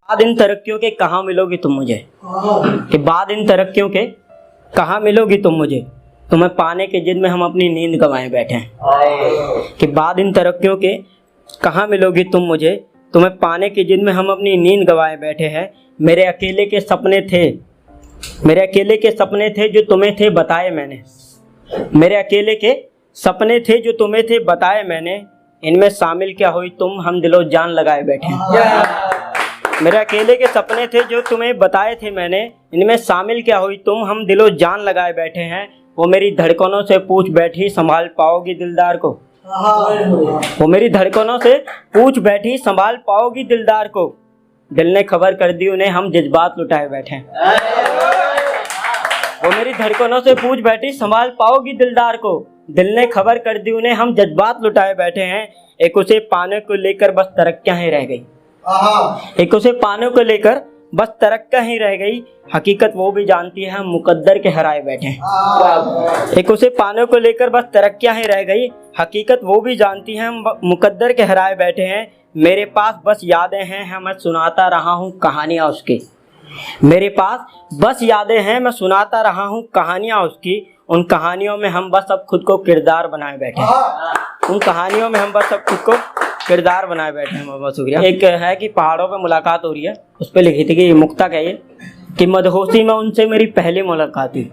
बाद इन तरक्कियों के कहाँ मिलोगी तुम मुझे, कि बाद इन तरक्कियों के कहाँ मिलोगी तुम मुझे, तुम्हें पाने के जिद में हम अपनी नींद गंवाए बैठे हैं। कि बाद इन तरक्कियों के कहाँ मिलोगी तुम मुझे, तुम्हें पाने के जिद में हम अपनी नींद गंवाए बैठे हैं। मेरे अकेले के सपने थे, मेरे अकेले के सपने थे जो तुम्हें थे बताए मैंने, मेरे अकेले के सपने थे जो तुम्हें थे बताए मैंने, इनमें शामिल क्या हुई तुम, हम दिलो जान लगाए बैठे हैं। मेरे अकेले के सपने थे जो तुम्हें बताए थे मैंने, इनमें शामिल क्या हुई तुम, हम दिलो जान लगाए बैठे हैं। वो मेरी धड़कनों से पूछ बैठी संभाल पाओगी दिलदार को, वो मेरी धड़कनों से पूछ बैठी संभाल पाओगी दिलदार को, दिल ने खबर कर दी उन्हें हम जज्बात लुटाए बैठे हैं। वो मेरी धड़कनों से पूछ बैठी संभाल पाओगी दिलदार को, दिल ने खबर कर दी उन्हें हम जज्बात लुटाए बैठे हैं। एक उसे पाने को लेकर बस तरक्कियां ही रह गई, एक उसे पाने को लेकर बस तरक्कियां ही रह गई, हकीकत वो भी जानती है हम मुकद्दर के हराए बैठे हैं। एक उसे पाने को लेकर बस तरक्कियां ही रह गई, हकीकत वो भी जानती है हम मुकद्दर के हराए बैठे हैं। मेरे पास बस यादें हैं मैं सुनाता रहा हूँ कहानियाँ उसकी, मेरे पास बस यादें हैं मैं सुनाता रहा हूँ कहानियाँ उसकी, उन कहानियों में हम बस अब खुद को किरदार बनाए बैठे हैं, उन कहानियों में हम बस अब खुद को किरदार बनाए बैठे हैं। बहुत शुक्रिया। एक है कि पहाड़ों पे मुलाकात हो रही है, उस पर लिखी थी कि मुक्ता कहिए कि मदहोशी में उनसे मेरी पहली मुलाकात हुई,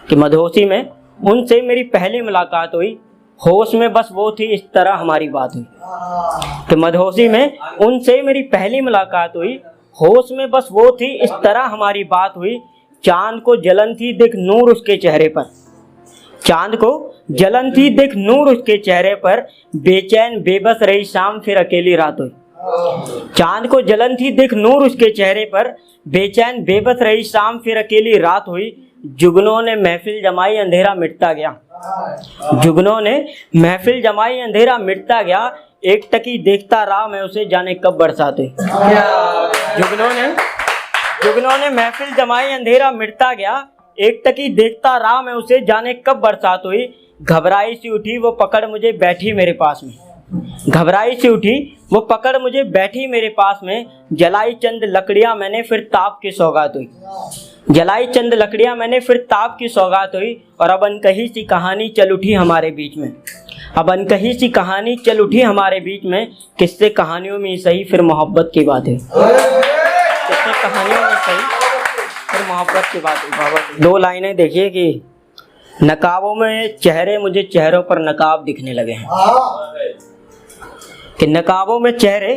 कि मदहोशी में उनसे मेरी पहली मुलाकात हुई, होश में बस वो थी इस तरह हमारी बात हुई। कि मदहोशी में उनसे मेरी पहली मुलाकात हुई, होश में बस वो थी इस तरह हमारी बात हुई, चांद को जलन थी देख नूर उसके चेहरे पर, चांद को जलन थी देख नूर उसके चेहरे पर, बेचैन बेबस रही शाम फिर अकेली रात हुई। चांद को जलन थी देख नूर उसके चेहरे पर, बेचैन बेबस रही शाम फिर अकेली रात हुई, जुगनों ने महफिल जमाई अंधेरा मिटता गया, जुगनों ने महफिल जमाई अंधेरा मिटता गया, एक टकी देखता रहा मैं उसे जाने कब बरसात हुई। जुगनों ने महफिल जमाई अंधेरा मिटता गया, एक टकी देखता रहा मैं उसे जाने कब बरसात हुई, घबराई सी उठी वो पकड़ मुझे बैठी मेरे पास में, घबराई सी उठी वो पकड़ मुझे बैठी मेरे पास में, जलाई चंद लकड़ियां मैंने फिर ताप की सौगात हुई, जलाई चंद लकड़ियां मैंने फिर ताप की सौगात हुई, और अब अनकही सी कहानी चल उठी हमारे बीच में, अब अनकही सी कहानी चल उठी हमारे बीच में, किससे कहानियों में सही फिर मोहब्बत की बात है, किससे कहानियों में सही फिर मोहब्बत की बात है। दो लाइनें देखिए कि नकाबों में चेहरे मुझे चेहरों पर नकाब दिखने लगे हैं, कि नकाबों में चेहरे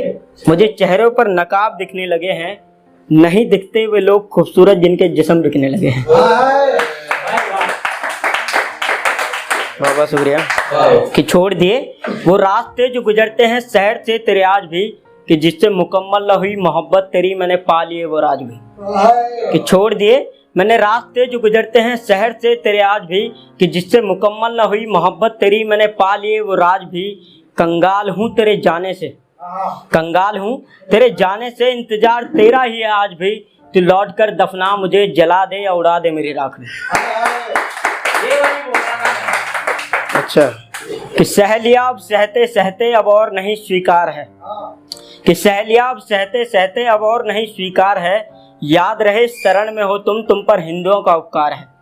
मुझे चेहरों पर नकाब दिखने लगे हैं, नहीं दिखते हुए लोग खूबसूरत जिनके जिस्म दिखने लगे हैं। बहुत बहुत शुक्रिया। कि छोड़ दिए वो रास्ते जो गुजरते हैं शहर से तेरे आज भी, कि जिससे मुकम्मल न हुई मोहब्बत तेरी मैंने पा लिए वो राज भी। कि छोड़ दिए मैंने रास्ते जो गुजरते हैं शहर से तेरे आज भी, कि जिससे मुकम्मल न हुई मोहब्बत तेरी मैंने पा लिए वो राज भी, कंगाल हूँ तेरे जाने से, कंगाल हूँ तेरे जाने से, इंतजार तेरा ही है आज भी, तू लौट कर दफना मुझे जला दे या उड़ा दे मेरी राख में। अच्छा। कि सह लिया अब सहते सहते अब और नहीं स्वीकार है, कि सह लिया अब सहते सहते अब और नहीं स्वीकार है, याद रहे शरण में हो तुम पर हिंदुओं का उपकार है।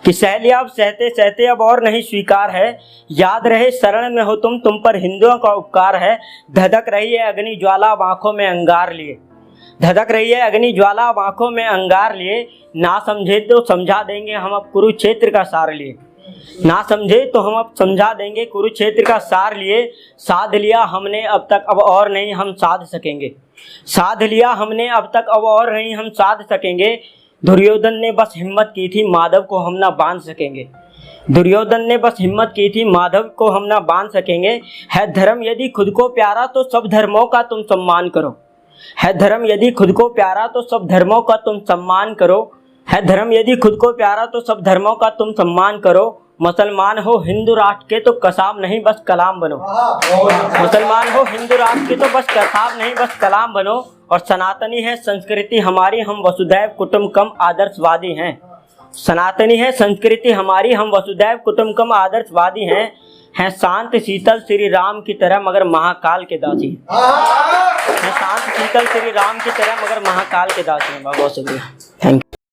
कि सह लिया अब सहते सहते अब और नहीं स्वीकार है, याद रहे शरण में हो तुम पर हिंदुओं का उपकार है, धधक रही है अग्नि ज्वाला आंखों में अंगार लिए, धधक रही है अग्नि ज्वाला आंखों में अंगार लिए, ना समझे तो समझा देंगे हम अब कुरुक्षेत्र का सार लिए, ना समझे तो हम अब समझा देंगे कुरुक्षेत्र का सार लिए, साध लिया हमने अब तक अब और नहीं हम साध सकेंगे, साध लिया हमने अब तक अब और नहीं हम साध सकेंगे, दुर्योधन ने बस हिम्मत की थी माधव को हम ना बांध सकेंगे, दुर्योधन ने बस हिम्मत की थी माधव को हम ना बांध सकेंगे, है धर्म यदि खुद को प्यारा तो सब धर्मों का तुम सम्मान करो, है धर्म यदि खुद को प्यारा तो सब धर्मों का तुम सम्मान करो, है धर्म यदि खुद को प्यारा तो सब धर्मों का तुम सम्मान करो, मुसलमान हो हिंदू राष्ट्र के तो कसाब नहीं बस कलाम बनो, मुसलमान हो हिंदू राष्ट्र के तो बस कसाब नहीं बस कलाम बनो, और सनातनी है संस्कृति हमारी हम वसुदैव कुटुंबकम आदर्शवादी हैं, सनातनी है संस्कृति हमारी हम वसुदैव कुटुंबकम आदर्शवादी हैं शांत शीतल श्री राम की तरह मगर महाकाल के दासी। मैं शांत शीतल श्री राम की तरह मगर महाकाल के दास हूँ। बहुत शुक्रिया, थैंक यू।